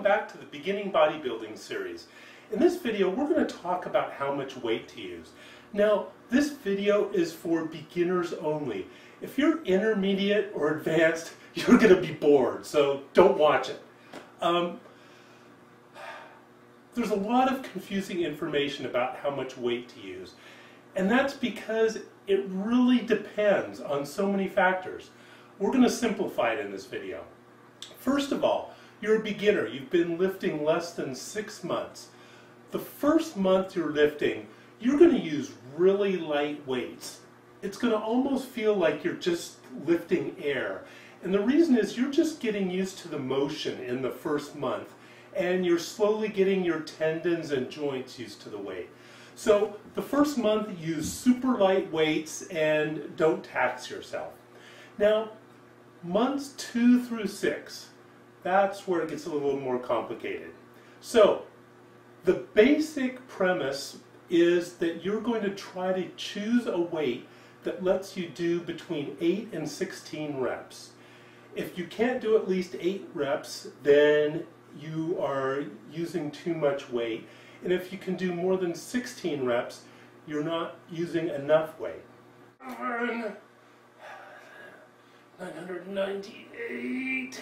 back to the Beginning Bodybuilding series. In this video, we're going to talk about how much weight to use. Now, this video is for beginners only. If you're intermediate or advanced, you're going to be bored, so don't watch it. There's a lot of confusing information about how much weight to use, and that's because it really depends on so many factors. We're going to simplify it in this video. First of all, you're a beginner. You've been lifting less than 6 months. The first month you're lifting, you're going to use really light weights. It's going to almost feel like you're just lifting air. And the reason is you're just getting used to the motion in the first month, and you're slowly getting your tendons and joints used to the weight. So the first month, use super light weights and don't tax yourself. Now, months 2 through 6, that's where it gets a little more complicated. So the basic premise is that you're going to try to choose a weight that lets you do between 8 and 16 reps. If you can't do at least 8 reps, then you are using too much weight. And if you can do more than 16 reps, you're not using enough weight. 998,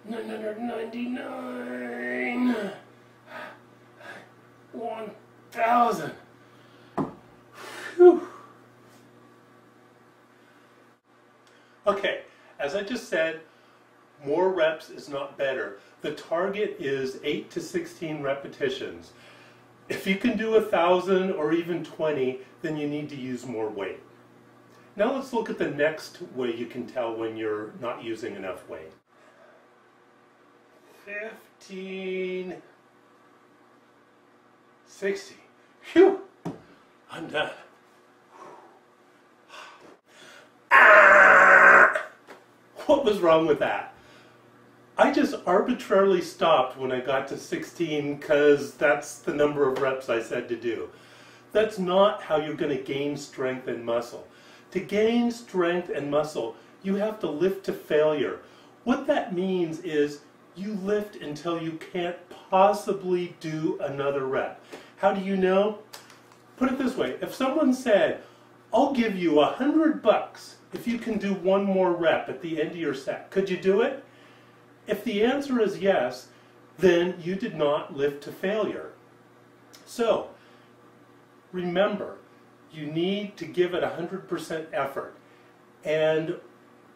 999, 1,000. Whew. Okay, as I just said, more reps is not better. The target is 8 to 16 repetitions. If you can do 1,000 or even 20, then you need to use more weight. Now let's look at the next way you can tell when you're not using enough weight. 15, 60. Phew! I'm done. Ah! What was wrong with that? I just arbitrarily stopped when I got to 16 because that's the number of reps I said to do. That's not how you're going to gain strength and muscle. To gain strength and muscle, you have to lift to failure. What that means is you lift until you can't possibly do another rep. How do you know? Put it this way, if someone said, I'll give you $100 if you can do one more rep at the end of your set, could you do it? If the answer is yes, then you did not lift to failure. So, remember, you need to give it 100% effort and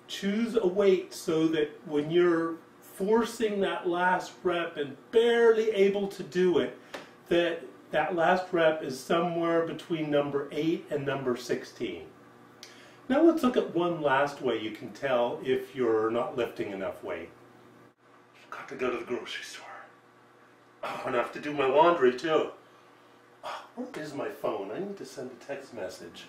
choose a weight so that when you're forcing that last rep and barely able to do it, that last rep is somewhere between number 8 and number 16. Now let's look at one last way you can tell if you're not lifting enough weight. Got to go to the grocery store. Oh, and I have to do my laundry too. Oh, where is my phone? I need to send a text message.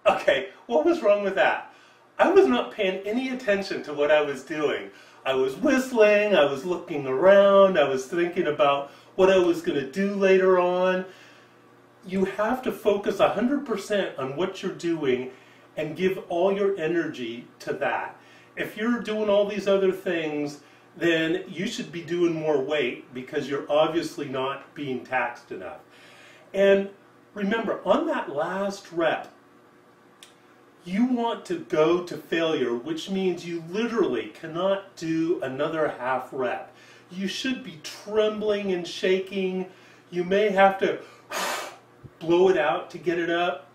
Okay, what was wrong with that? I was not paying any attention to what I was doing. I was whistling, I was looking around, I was thinking about what I was going to do later on. You have to focus 100% on what you're doing and give all your energy to that. If you're doing all these other things, then you should be doing more weight because you're obviously not being taxed enough. And remember, on that last rep, you want to go to failure, which means you literally cannot do another half rep. You should be trembling and shaking. You may have to blow it out to get it up.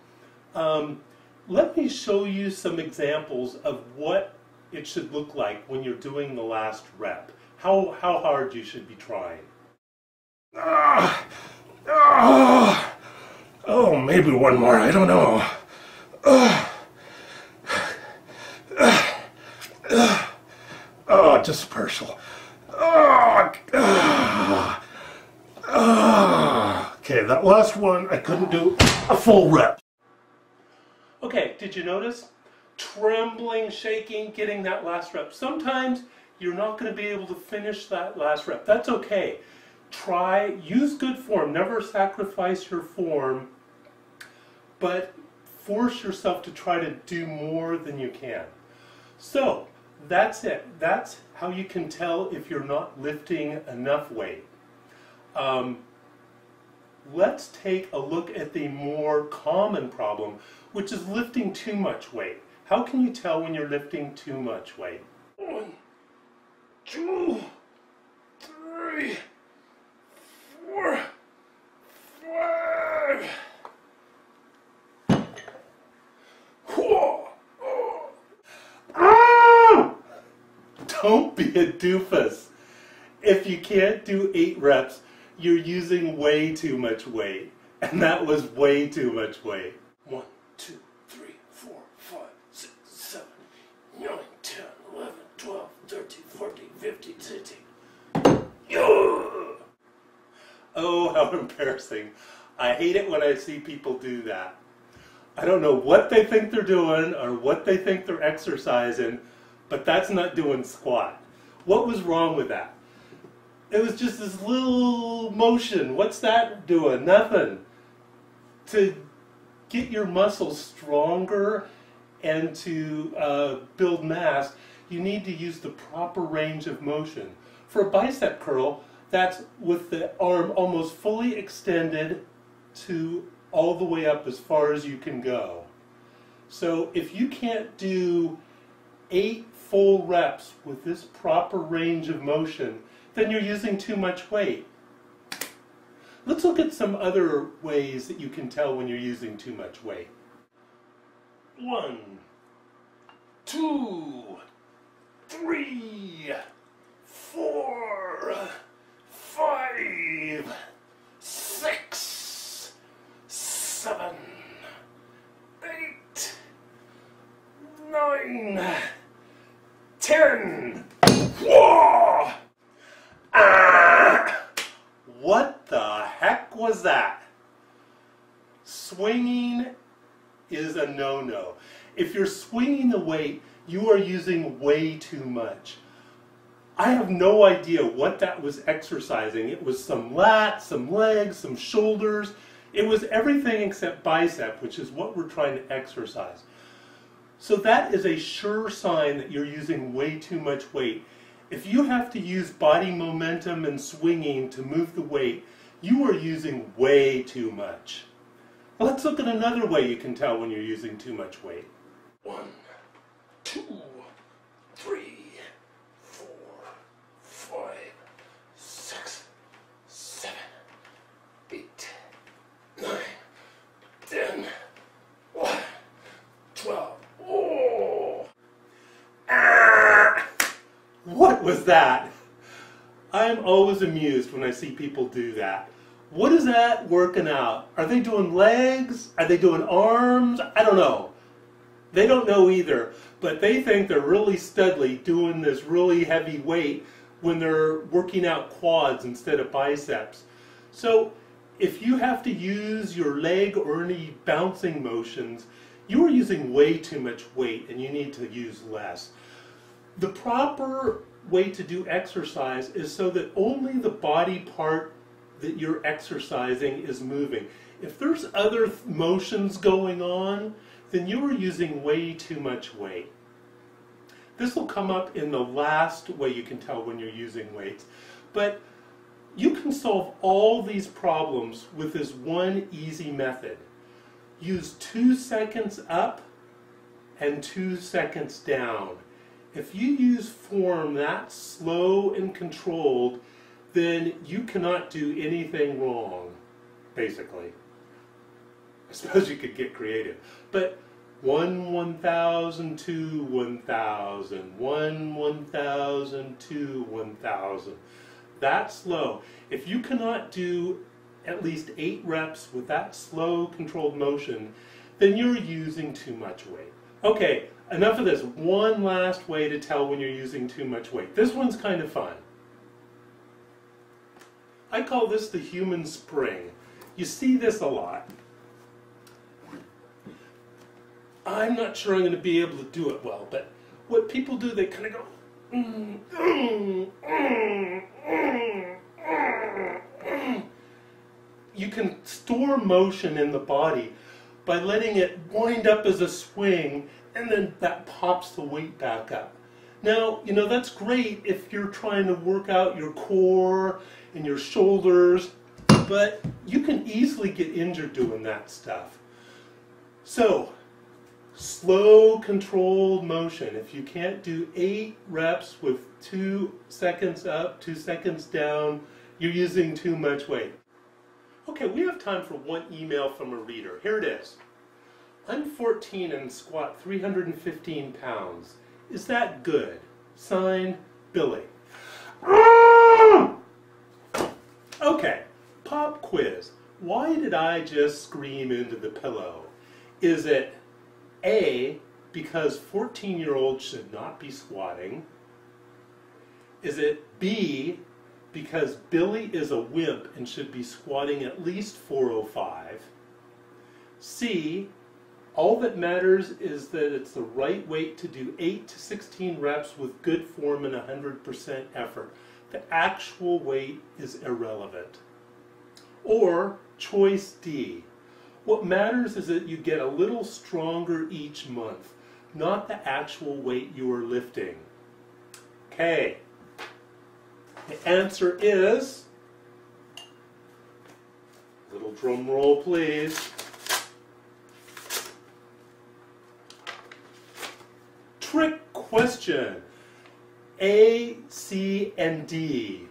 Let me show you some examples of what it should look like when you're doing the last rep. How hard you should be trying. Oh, maybe one more, I don't know. Dispersal. Okay, that last one I couldn't do a full rep. Okay, did you notice? Trembling, shaking, getting that last rep. Sometimes you're not going to be able to finish that last rep. That's okay. Use good form. Never sacrifice your form, but force yourself to try to do more than you can. So that's it. That's how you can tell if you're not lifting enough weight. Let's take a look at the more common problem, which is lifting too much weight. How can you tell when you're lifting too much weight? 1, 2, 3, 4, 5. Ah! Don't be a doofus. If you can't do 8 reps, you're using way too much weight. And that was way too much weight. 1, 2, 3, 4, 5, 6, 7, 9, 10, 11, 12, 13, 14, 15, 16. Oh, how embarrassing. I hate it when I see people do that. I don't know what they think they're doing or what they think they're exercising, but that's not doing squat. What was wrong with that? It was just this little motion. What's that doing? Nothing. To get your muscles stronger and to build mass, you need to use the proper range of motion. For a bicep curl, that's with the arm almost fully extended to all the way up as far as you can go. So if you can't do 8 full reps with this proper range of motion, then you're using too much weight. Let's look at some other ways that you can tell when you're using too much weight. 1, 2, 3, 4, 5, 6, 7, 8, 9, 10. Whoa! What the heck was that? Swinging is a no-no. If you're swinging the weight, you are using way too much. I have no idea what that was exercising. It was some lats, some legs, some shoulders. It was everything except bicep, which is what we're trying to exercise. So that is a sure sign that you're using way too much weight. If you have to use body momentum and swinging to move the weight, you are using way too much. Let's look at another way you can tell when you're using too much weight. 1, 2, 3, 4, 5, 6, 7, 8, 9, 10, 11, 12. Oh! What was that? I'm always amused when I see people do that. What is that working out? Are they doing legs? Are they doing arms? I don't know. They don't know either, but they think they're really studly doing this really heavy weight when they're working out quads instead of biceps. So if you have to use your leg or any bouncing motions, you are using way too much weight and you need to use less. The proper way to do exercise is so that only the body part that you're exercising is moving. If there's other motions going on, then you are using way too much weight. This will come up in the last way you can tell when you're using weights. But you can solve all these problems with this one easy method. Use 2 seconds up and 2 seconds down. If you use form that slow and controlled, then you cannot do anything wrong, basically. I suppose you could get creative. But 1 1,000, 2 1,000, 1 1,000, 2 1,000. That's slow. If you cannot do at least 8 reps with that slow controlled motion, then you're using too much weight. Okay, enough of this. One last way to tell when you're using too much weight. This one's kind of fun. I call this the human spring. You see this a lot. I'm not sure I'm going to be able to do it well, but what people do, they kind of go You can store motion in the body by letting it wind up as a swing, and then that pops the weight back up. Now, you know, that's great if you're trying to work out your core and your shoulders, but you can easily get injured doing that stuff. So, slow, controlled motion. If you can't do 8 reps with 2 seconds up, 2 seconds down, you're using too much weight. Okay, we have time for one email from a reader. Here it is. I'm 14 and squat 315 pounds. Is that good? Signed, Billy. Okay, pop quiz. Why did I just scream into the pillow? Is it A, because 14-year-olds should not be squatting? Is it B, because Billy is a wimp and should be squatting at least 405? C, all that matters is that it's the right weight to do 8 to 16 reps with good form and 100% effort. The actual weight is irrelevant. Or choice D. What matters is that you get a little stronger each month, not the actual weight you are lifting. Okay. The answer is, little drum roll please, trick question, A, C, and D.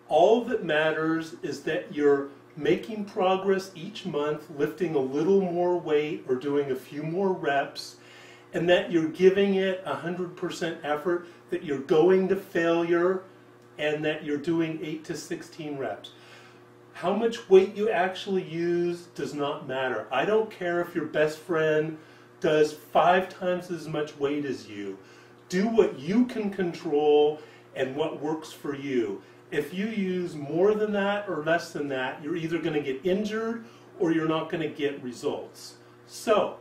All that matters is that you're making progress each month, lifting a little more weight or doing a few more reps, and that you're giving it 100% effort, that you're going to failure, and that you're doing 8 to 16 reps. How much weight you actually use does not matter. I don't care if your best friend does 5 times as much weight as you. Do what you can control and what works for you. If you use more than that or less than that, you're either going to get injured or you're not going to get results. So,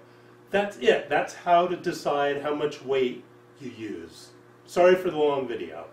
that's it. That's how to decide how much weight you use. Sorry for the long video.